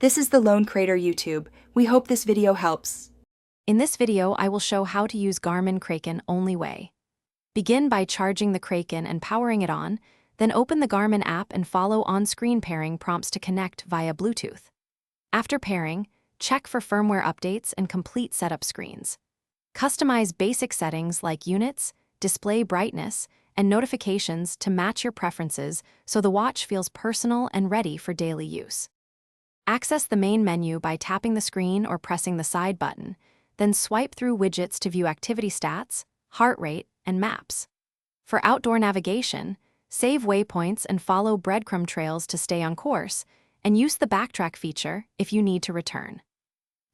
This is the Lone Crater YouTube. We hope this video helps. In this video, I will show how to use Garmin Kraken only way. Begin by charging the Kraken and powering it on, then open the Garmin app and follow on-screen pairing prompts to connect via Bluetooth. After pairing, check for firmware updates and complete setup screens. Customize basic settings like units, display brightness, and notifications to match your preferences so the watch feels personal and ready for daily use. Access the main menu by tapping the screen or pressing the side button, then swipe through widgets to view activity stats, heart rate, and maps. For outdoor navigation, save waypoints and follow breadcrumb trails to stay on course, and use the backtrack feature if you need to return.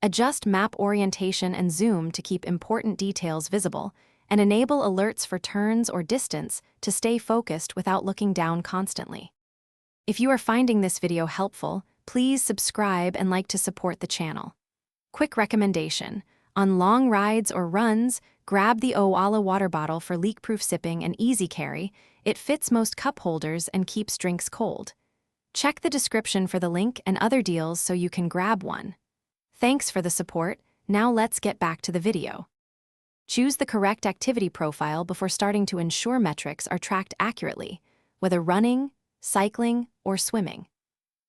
Adjust map orientation and zoom to keep important details visible, and enable alerts for turns or distance to stay focused without looking down constantly. If you are finding this video helpful, please subscribe and like to support the channel. Quick recommendation: on long rides or runs, grab the Owala water bottle for leak-proof sipping and easy carry. It fits most cup holders and keeps drinks cold. Check the description for the link and other deals so you can grab one. Thanks for the support. Now let's get back to the video. Choose the correct activity profile before starting to ensure metrics are tracked accurately, whether running, cycling, or swimming.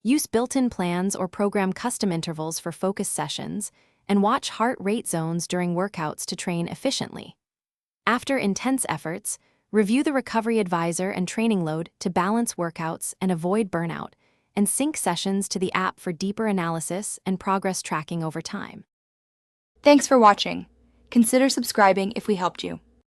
Use built-in plans or program custom intervals for focus sessions, and watch heart rate zones during workouts to train efficiently. After intense efforts, review the recovery advisor and training load to balance workouts and avoid burnout, and sync sessions to the app for deeper analysis and progress tracking over time. Thanks for watching. Consider subscribing if we helped you.